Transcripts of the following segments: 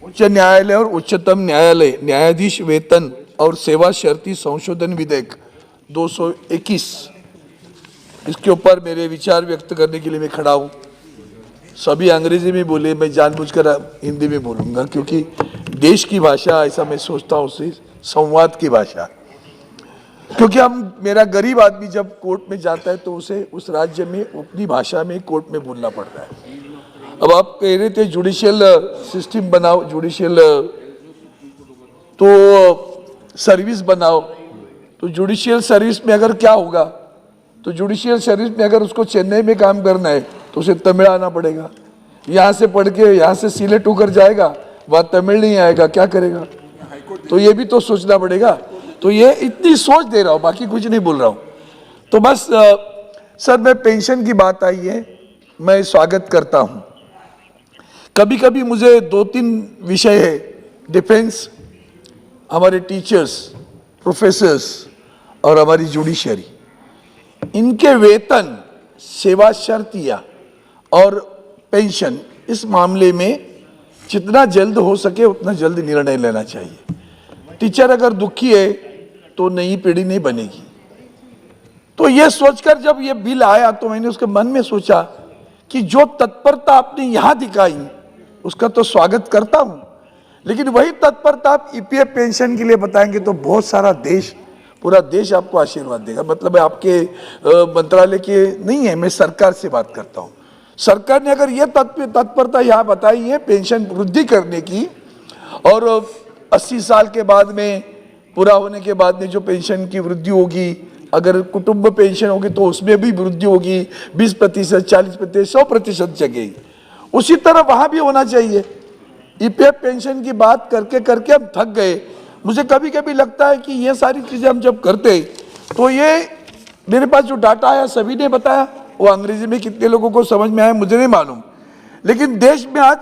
उच्च न्यायालय और उच्चतम न्यायालय न्यायाधीश वेतन और सेवा शर्ती संशोधन विधेयक 221, इसके ऊपर मेरे विचार व्यक्त करने के लिए मैं खड़ा हूँ। सभी अंग्रेजी में बोले, मैं जानबूझकर हिंदी में बोलूँगा क्योंकि देश की भाषा, ऐसा मैं सोचता हूँ, उसे संवाद की भाषा। क्योंकि मेरा गरीब आदमी जब कोर्ट में जाता है तो उसे उस राज्य में अपनी भाषा में कोर्ट में बोलना पड़ता है। अब आप कह रहे थे जुडिशियल सिस्टम बनाओ, जुडिशियल तो सर्विस बनाओ, तो जुडिशियल सर्विस में अगर क्या होगा, तो जुडिशियल सर्विस में अगर उसको चेन्नई में काम करना है तो उसे तमिल आना पड़ेगा। यहाँ से पढ़ के यहाँ से सिलेक्ट होकर जाएगा, वहाँ तमिल नहीं आएगा, क्या करेगा? तो ये भी तो सोचना पड़ेगा। तो ये इतनी सोच दे रहा हूँ, बाकी कुछ नहीं बोल रहा हूँ। तो बस सर, मैं पेंशन की बात आई है, मैं स्वागत करता हूँ। कभी कभी मुझे 2-3 विषय है, डिफेंस, हमारे टीचर्स, प्रोफेसर्स और हमारी जुडिशरी, इनके वेतन, सेवा शर्तियाँ और पेंशन, इस मामले में जितना जल्द हो सके उतना जल्द निर्णय लेना चाहिए। टीचर अगर दुखी है तो नई पीढ़ी नहीं बनेगी। तो ये सोचकर जब ये बिल आया तो मैंने उसके मन में सोचा कि जो तत्परता आपने यहाँ दिखाई उसका तो स्वागत करता हूँ, लेकिन वही तत्परता आप ईपीएफ पेंशन के लिए बताएंगे तो बहुत सारा देश, पूरा देश आपको आशीर्वाद देगा। मतलब आपके मंत्रालय के नहीं है, मैं सरकार से बात करता हूँ। सरकार ने अगर ये तत्परता यहाँ बताई है पेंशन वृद्धि करने की, और 80 साल के बाद में, पूरा होने के बाद में जो पेंशन की वृद्धि होगी, अगर कुटुंब पेंशन होगी तो उसमें भी वृद्धि होगी 20%, 40%, 100% जगह, उसी तरह वहाँ भी होना चाहिए। ईपीएफ पेंशन की बात करके करके हम थक गए। मुझे कभी कभी लगता है कि ये सारी चीज़ें हम जब करते तो ये, मेरे पास जो डाटा आया सभी ने बताया, वो अंग्रेजी में कितने लोगों को समझ में आया मुझे नहीं मालूम, लेकिन देश में आज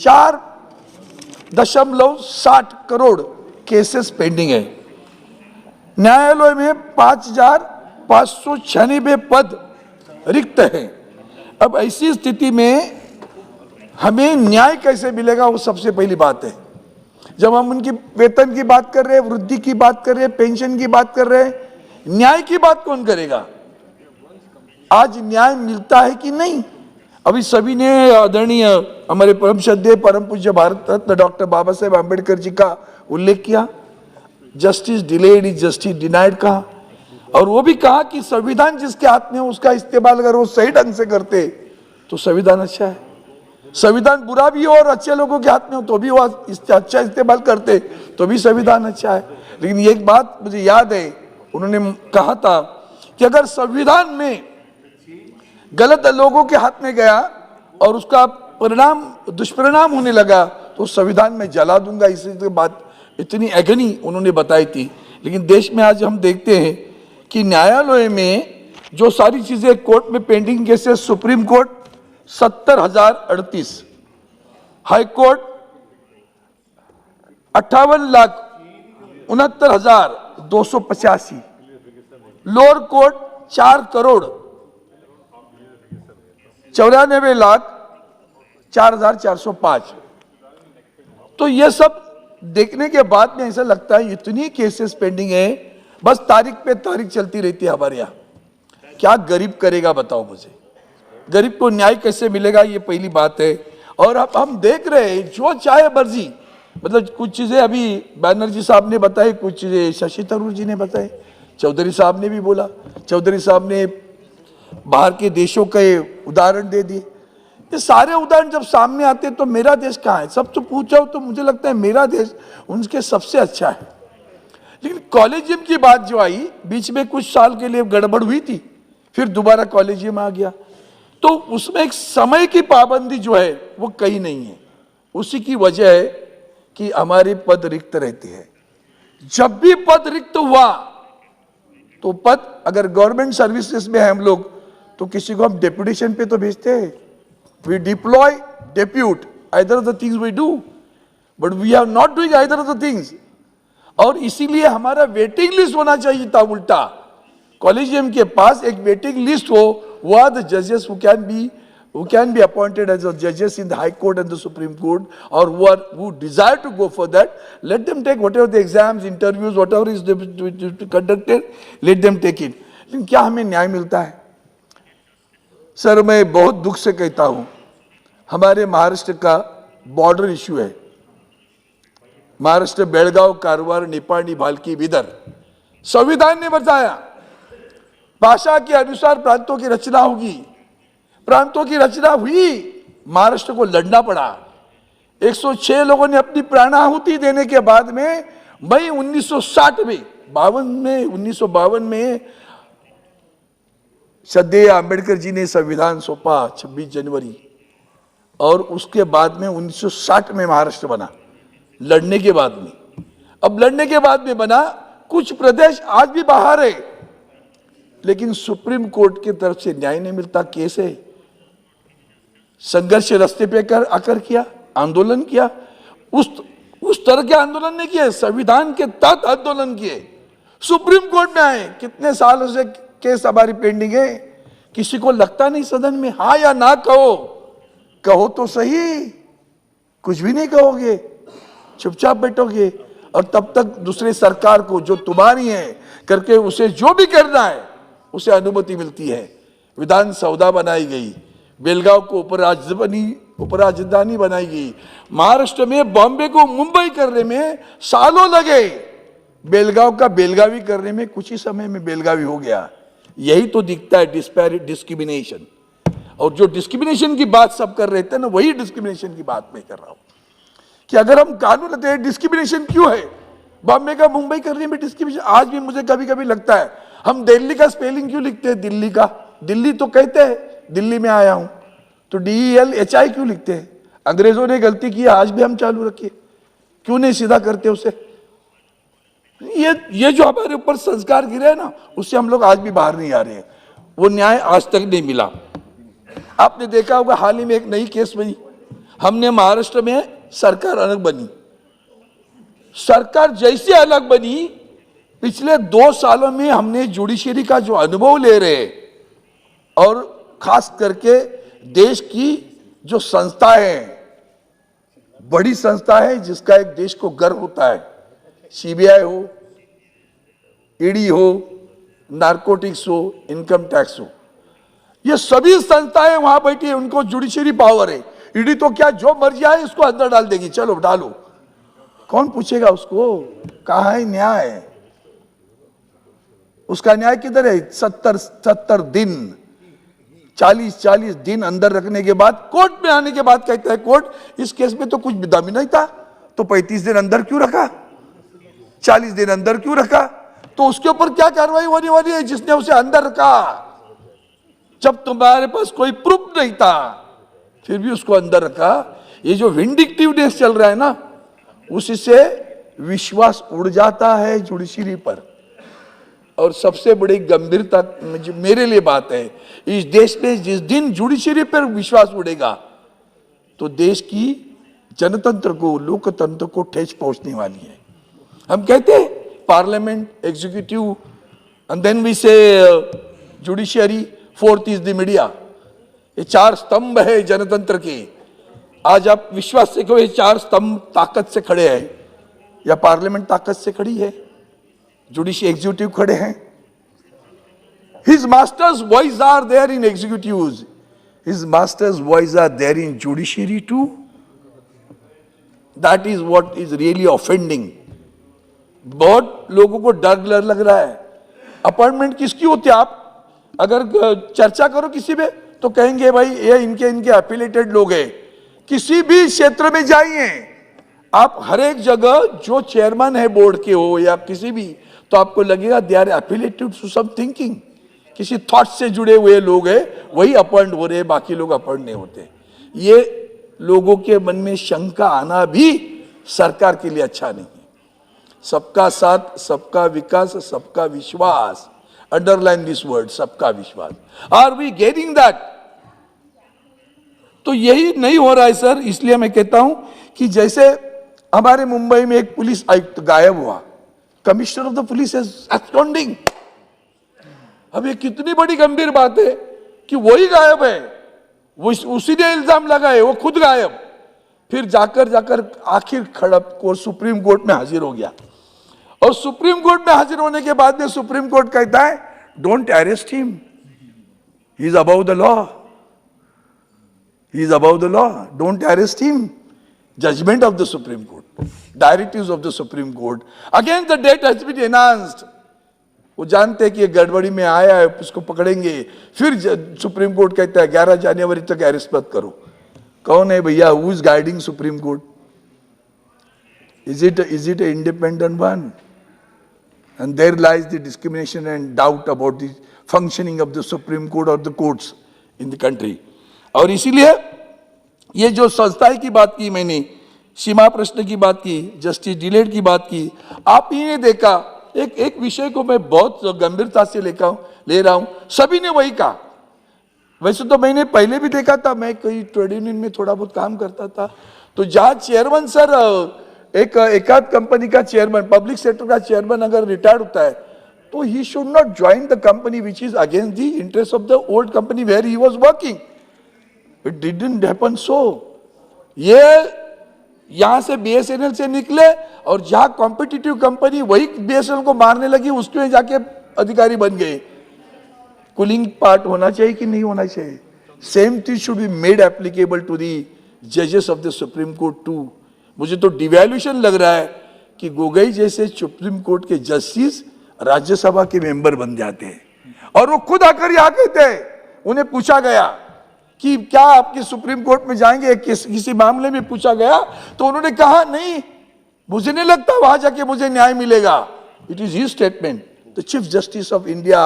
4.60 करोड़ केसेस पेंडिंग है। न्यायालय में 5,596 पद रिक्त हैं। अब ऐसी स्थिति में हमें न्याय कैसे मिलेगा, वो सबसे पहली बात है। जब हम उनकी वेतन की बात कर रहे हैं, वृद्धि की बात कर रहे हैं, पेंशन की बात कर रहे हैं, न्याय की बात कौन करेगा? आज न्याय मिलता है कि नहीं? अभी सभी ने आदरणीय हमारे परम श्रद्धेय परम पूज्य भारत रत्न डॉक्टर बाबा साहेब आम्बेडकर जी का उल्लेख किया, justice delayed is justice denied कहा, और वो भी कहा कि संविधान जिसके हाथ में उसका इस्तेमाल अगर वो सही ढंग से करते तो संविधान अच्छा है। संविधान बुरा भी हो और अच्छे लोगों के हाथ में हो तो भी वो अच्छा इस्तेमाल करते तो भी संविधान अच्छा है। लेकिन एक बात मुझे याद है, उन्होंने कहा था कि अगर संविधान में गलत लोगों के हाथ में गया और उसका परिणाम दुष्परिणाम होने लगा तो संविधान में जला दूंगा। इसी बात इतनी एगनी उन्होंने बताई थी। लेकिन देश में आज हम देखते हैं कि न्यायालय में जो सारी चीजें कोर्ट में pending cases, supreme court 70,038, high court 58,69,285, lower court 4,94,04,405। तो ये सब देखने के बाद में ऐसा लगता है इतनी केसेस पेंडिंग है, बस तारीख पे तारीख चलती रहती है हमारे यहाँ। क्या गरीब करेगा बताओ मुझे? गरीब को न्याय कैसे मिलेगा, ये पहली बात है। और अब हम देख रहे हैं जो चाहे मर्जी, मतलब कुछ चीजें अभी बैनर्जी साहब ने बताई, कुछ चीजें शशि थरूर जी ने बताई, चौधरी साहब ने भी बोला, चौधरी साहब ने बाहर के देशों के उदाहरण दे दिए। ये सारे उदाहरण जब सामने आते हैं तो मेरा देश कहाँ है? सब तो पूछा तो मुझे लगता है मेरा देश उनके सबसे अच्छा है। लेकिन कॉलेजियम की बात जो आई, बीच में कुछ साल के लिए गड़बड़ हुई थी, फिर दोबारा कॉलेजियम आ गया, तो उसमें एक समय की पाबंदी जो है वो कहीं नहीं है। उसी की वजह है कि हमारे पद रिक्त रहते हैं। जब भी पद रिक्त हुआ तो पद, अगर गवर्नमेंट सर्विसेज में है हम लोग तो किसी को हम डेपुटेशन पे तो भेजते हैं, we deploy depute, either of the things we do, but we are not doing either of the things. और इसीलिए हमारा वेटिंग लिस्ट होना चाहिए था उल्टा, कॉलेजियम के पास एक वेटिंग लिस्ट हो, वो द जजेस who can be who can be appointed as judges in the High Court and the Supreme Court, or who desire to go for that, let them take whatever the exams, interviews, whatever is conducted, let them take it. लेकिन क्या हमें न्याय मिलता है? Sir, मैं बहुत दुख से कहता हूं, हमारे महाराष्ट्र का बॉर्डर इश्यू है, महाराष्ट्र बेळगाव, कारवार, निपाणी, भालकी, बिदर, संविधान ने बताया भाषा के अनुसार प्रांतों की रचना होगी, प्रांतों की रचना हुई, महाराष्ट्र को लड़ना पड़ा। 106 लोगों ने अपनी प्राणाहुति देने के बाद में मई 1960 में 1952 में श्रद्धेय अंबेडकर जी ने संविधान सौंपा 26 जनवरी, और उसके बाद में 1960 में महाराष्ट्र बना, लड़ने के बाद में। अब लड़ने के बाद में बना, कुछ प्रदेश आज भी बाहर है, लेकिन सुप्रीम कोर्ट की तरफ से न्याय नहीं मिलता। कैसे? संघर्ष रास्ते पे आकर किया, आंदोलन किया, उस तरह के आंदोलन नहीं किए, संविधान के तहत आंदोलन किए, सुप्रीम कोर्ट में आए। कितने सालों से केस हमारी पेंडिंग है, किसी को लगता नहीं सदन में, हाँ या ना कहो, कहो तो सही, कुछ भी नहीं कहोगे, चुपचाप बैठोगे, और तब तक दूसरी सरकार को जो तुम्हारी है करके उसे जो भी करना है उसे अनुमति मिलती है। विधान सौदा बनाई गई, बेलगांव को उपराजधानी बनाई गई, महाराष्ट्र में बॉम्बे को मुंबई करने में सालों लगे, बेलगांव का बेलगावी करने में कुछ ही समय में बेलगावी हो गया। यही तो दिखता है डिस्क्रिमिनेशन। और जो डिस्क्रिमिनेशन की बात सब कर रहे थे ना, वही डिस्क्रिमिनेशन की बात मैं कर रहा हूं कि अगर हम कानून लाते हैं, डिस्क्रिमिनेशन क्यों है? बॉम्बे का मुंबई करने में डिस्क्रिमिनेशन। आज भी मुझे कभी कभी लगता है, हम दिल्ली का स्पेलिंग क्यों लिखते हैं दिल्ली का? दिल्ली तो कहते हैं दिल्ली में आया हूं, तो DELHI क्यों लिखते हैं? अंग्रेजों ने गलती की, आज भी हम चालू रखिए, क्यों नहीं सीधा करते उसे? ये जो हमारे ऊपर संस्कार गिरे हैं ना, उससे हम लोग आज भी बाहर नहीं आ रहे हैं। वो न्याय आज तक नहीं मिला। आपने देखा होगा हाल ही में एक नई केस बनी, हमने महाराष्ट्र में सरकार अलग बनी, सरकार जैसे अलग बनी, पिछले 2 सालों में हमने जुडिशरी का जो अनुभव ले रहे, और खास करके देश की जो संस्था है, बड़ी संस्था है जिसका एक देश को गर्व होता है, CBI हो, ED हो, नारकोटिक्स हो, इनकम टैक्स हो, ये सभी संस्थाएं वहां बैठी है, उनको जुडिशरी पावर है। ED तो क्या जो मर्जी आए इसको अंदर डाल देगी, चलो डालो, कौन पूछेगा उसको? कहां है न्याय? उसका न्याय किधर है? 70 दिन, 40 दिन अंदर रखने के बाद, कोर्ट में आने के बाद कहता है कोर्ट इस केस में तो कुछ दम नहीं था, तो 35 दिन अंदर क्यों रखा, 40 दिन अंदर क्यों रखा? तो उसके ऊपर क्या कार्रवाई होने वाली है जिसने उसे अंदर रखा? जब तुम्हारे पास कोई प्रूफ नहीं था फिर भी उसको अंदर रखा। ये जो विंडिक्टिवनेस चल रहा है ना, उससे विश्वास उड़ जाता है जुडिशरी पर। और सबसे बड़ी गंभीरता मेरे लिए बात है, इस देश में जिस दिन जुडिशरी पर विश्वास उड़ेगा तो देश की जनतंत्र को, लोकतंत्र को ठेस पहुंचने वाली है। हम कहते हैं parliament, executive, and then we say judiciary, fourth is the media. ये 4 स्तंभ है जनतंत्र के। आज आप विश्वास से कहो, ये 4 स्तंभ ताकत से खड़े हैं, या पार्लियामेंट ताकत से खड़ी है, जुडिशरी एग्जीक्यूटिव खड़े हैं। His master's voice are there in executives. His master's voice are there in judiciary too. That is what is really offending. बहुत लोगों को डर लग रहा है। अपॉइंटमेंट किसकी होती है? आप अगर चर्चा करो किसी में तो कहेंगे भाई ये इनके एफिलिएटेड लोग हैं। किसी भी क्षेत्र में जाइए आप, हर एक जगह जो चेयरमैन है बोर्ड के हो या किसी भी, तो आपको लगेगा they are affiliated to some thinking, किसी थॉट से जुड़े हुए लोग हैं, वही अपॉइंट हो रहे, बाकी लोग अपॉइंट नहीं होते। ये लोगों के मन में शंका आना भी सरकार के लिए अच्छा नहीं है। सबका साथ, सबका विकास, सबका विश्वास, अंडरलाइन दिस वर्ड, सबका विश्वास। Are we getting that? तो यही नहीं हो रहा है सर। इसलिए मैं कहता हूं कि जैसे हमारे मुंबई में एक पुलिस आयुक्त गायब हुआ, commissioner of the police is absconding. अब ये कितनी बड़ी गंभीर बात है कि वही गायब है, वो उसी ने इल्जाम लगाए, वो खुद गायब। फिर जाकर आखिर खड़प को सुप्रीम कोर्ट में हाजिर हो गया, और सुप्रीम कोर्ट में हाजिर होने के बाद में सुप्रीम कोर्ट कहता है don't arrest him, he is above the law, he is above the law, don't arrest him. Judgment of the supreme Court, directives of the supreme Court. Again the date has been enhanced. वो जानते हैं कि ये गड़बड़ी में आया है, उसको पकड़ेंगे। फिर सुप्रीम कोर्ट कहता है 11 जनवरी तक अरेस्ट मत करो। कौन है भैया? Who is guiding supreme court? Is it a independent one? And there lies the discrimination and doubt about the functioning of the Supreme Court or the courts in the country. और इसीलिए ये जो संस्थाएं की बात की मैंने, सीमा प्रश्न की बात की, जस्टिस डिलेट की बात की, आप ही ने देखा एक विषय को मैं बहुत गंभीरता से ले रहा हूं, सभी ने वही कहा। वैसे तो मैंने पहले भी देखा था, मैं कई ट्रेड यूनियन में थोड़ा बहुत काम करता था, तो जहां चेयरमैन सर एक आध कंपनी का चेयरमैन, पब्लिक सेक्टर का चेयरमैन अगर रिटायर्ड होता है तो he should not join the company which is against the interest of the old company where he was working. It didn't happen so. ये यहां से बीएसएनएल से निकले और जहां कॉम्पिटिटिव कंपनी वही बीएसएनएल को मारने लगी, उसके जाके अधिकारी बन गए। कूलिंग पार्ट होना चाहिए कि नहीं होना चाहिए? Same thing should be made applicable to the जजेस of the supreme court too. मुझे तो डिवैल्यूशन लग रहा है कि गोगोई जैसे सुप्रीम कोर्ट के जस्टिस राज्यसभा के मेंबर बन जाते हैं, और वो खुद आकर यहां कहते हैं, उन्हें पूछा गया कि क्या आपके सुप्रीम कोर्ट में जाएंगे, किसी मामले में पूछा गया तो उन्होंने कहा नहीं, मुझे नहीं लगता वहां जाके मुझे न्याय मिलेगा। It is his statement. The chief justice of India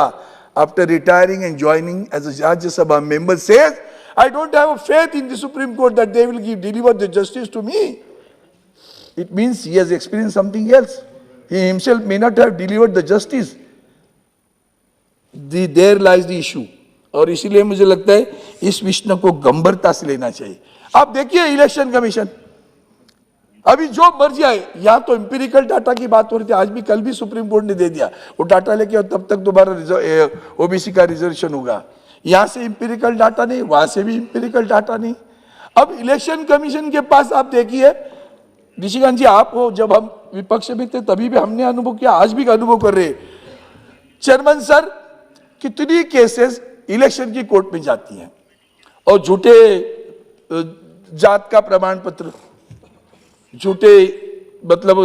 after retiring and joining as a Rajya Sabha member says I don't have a faith in the supreme Court that they will deliver the justice to me. It means he has experienced something else. He himself may not have delivered the justice. There lies the issue. और इसीलिए मुझे लगता है इस विषय को गंभीरता से लेना चाहिए। आप देखिए इलेक्शन कमीशन अभी जो मर्जी आए, यहाँ तो एम्पिरिकल डाटा की बात हो रही थी, आज भी कल भी सुप्रीम कोर्ट ने दे दिया वो डाटा लेके, और तब तक दोबारा ओबीसी का रिजर्वेशन होगा। यहाँ से एम्पिरिकल डाटा नहीं, वहां से भी एम्पिरिकल डाटा नहीं। अब इलेक्शन कमीशन के पास आप देखिए, निशिकांत जी आप हो, जब हम विपक्ष में थे तभी भी हमने अनुभव किया, आज भी अनुभव कर रहे। चेयरमैन सर, कितनी केसेस इलेक्शन की कोर्ट में जाती हैं और झूठे जात का प्रमाण पत्र, झूठे मतलब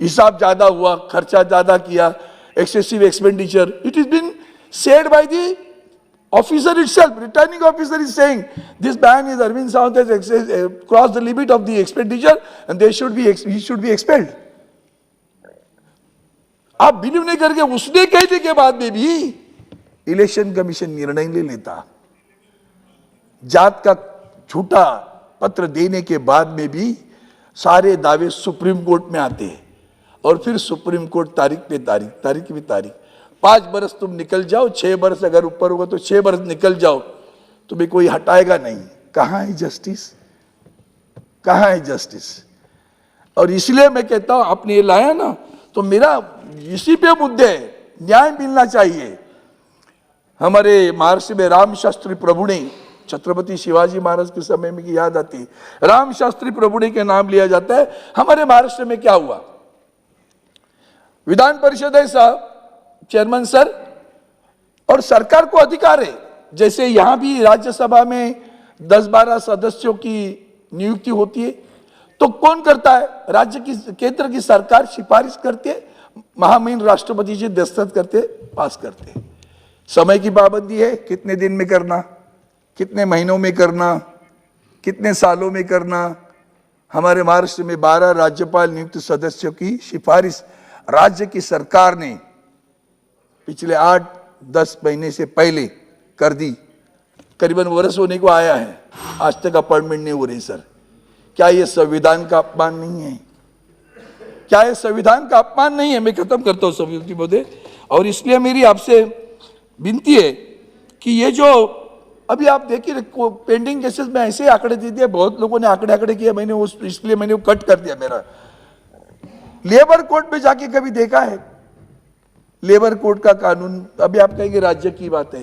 हिसाब ज्यादा हुआ, खर्चा ज्यादा किया, excessive expenditure, it is been said by the officer itself, returning officer is saying this man is Arvind Sawant has crossed the limit of the expenditure and he should be expelled. आप believe नहीं करके उसने कहने के बाद में भी election commission निर्णय ले लेता। जात का झूठा पत्र देने के बाद में भी सारे दावे सुप्रीम कोर्ट में आते हैं, और फिर सुप्रीम कोर्ट तारीख पे तारीख 5 बरस तुम निकल जाओ, 6 बरस अगर ऊपर होगा तो 6 बरस निकल जाओ, तुम्हें कोई हटाएगा नहीं। कहां है जस्टिस? कहां है जस्टिस? और इसलिए मैं कहता हूं आपने ये लाया ना, तो मेरा इसी पे मुद्दे है, न्याय मिलना चाहिए। हमारे महाराष्ट्र में राम शास्त्री प्रभुणे, छत्रपति शिवाजी महाराज के समय में की याद आती है, राम शास्त्री प्रभुणे के नाम लिया जाता है। हमारे महाराष्ट्र में क्या हुआ? विधान परिषद है साहब, चेयरमैन सर, और सरकार को अधिकार है, जैसे यहां भी राज्यसभा में 10-12 सदस्यों की नियुक्ति होती है, तो कौन करता है? राज्य की, केंद्र की सरकार सिफारिश करती है, महामहिम राष्ट्रपति जी दस्तखत करते, पास करते। समय की पाबंदी है, कितने दिन में करना, कितने महीनों में करना, कितने सालों में करना। हमारे महाराष्ट्र में 12 राज्यपाल नियुक्त सदस्यों की सिफारिश राज्य की सरकार ने पिछले 8-10 महीने से पहले कर दी। करीबन वर्ष होने को आया है, आज तक अपॉइंटमेंट नहीं हो रही। सर, क्या ये संविधान का अपमान नहीं है? क्या ये संविधान का अपमान नहीं है? मैं खत्म करता हूं सभी मुद्दे, और इसलिए मेरी आपसे विनती है कि ये जो अभी आप देखिए पेंडिंग केसेस में ऐसे आंकड़े दे दिए, बहुत लोगों ने आंकड़े किए, मैंने उस इसलिए मैंने वो कट कर दिया। मेरा लेबर कोर्ट में जाके कभी देखा है? लेबर कोर्ट का कानून, अभी आप कहेंगे राज्य की बात है,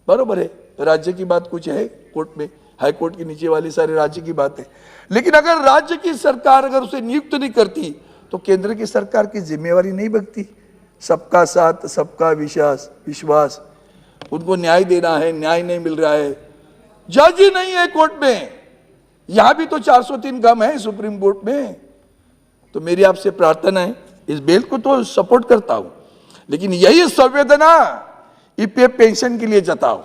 बरोबर है, राज्य की बात कुछ है कोर्ट में, हाई कोर्ट के नीचे वाली सारे राज्य की बात है। लेकिन अगर राज्य की सरकार अगर उसे नियुक्त नहीं करती तो केंद्र की सरकार की जिम्मेवारी नहीं बनती। सबका साथ, सबका विश्वास, उनको न्याय देना है, न्याय नहीं मिल रहा है, जज ही नहीं है कोर्ट में। यहां भी तो 403 कम है सुप्रीम कोर्ट में। तो मेरी आपसे प्रार्थना है, इस बिल को तो सपोर्ट करता हूं, लेकिन यही संवेदना ईपीएफ पेंशन के लिए जताओ,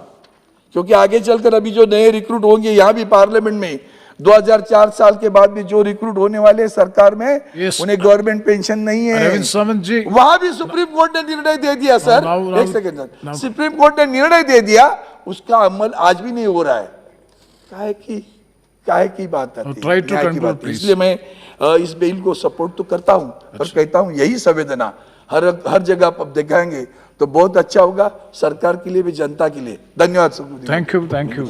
क्योंकि आगे चलकर अभी जो नए रिक्रूट होंगे यहां भी पार्लियामेंट में 2004 साल के बाद भी जो रिक्रूट होने वाले सरकार में, उन्हें गवर्नमेंट पेंशन नहीं है। अरविंद सावंत जी, वहां भी सुप्रीम कोर्ट ने निर्णय दे दिया सर, एक सेकंड सर, सुप्रीम कोर्ट ने निर्णय दे दिया, उसका अमल आज भी नहीं हो रहा है। काहे की बात आती है। इसलिए मैं इस बिल को सपोर्ट तो करता हूं, पर कहता हूं यही संवेदना हर जगह आप दिखाएंगे तो बहुत अच्छा होगा, सरकार के लिए भी, जनता के लिए। धन्यवाद सर। Thank you.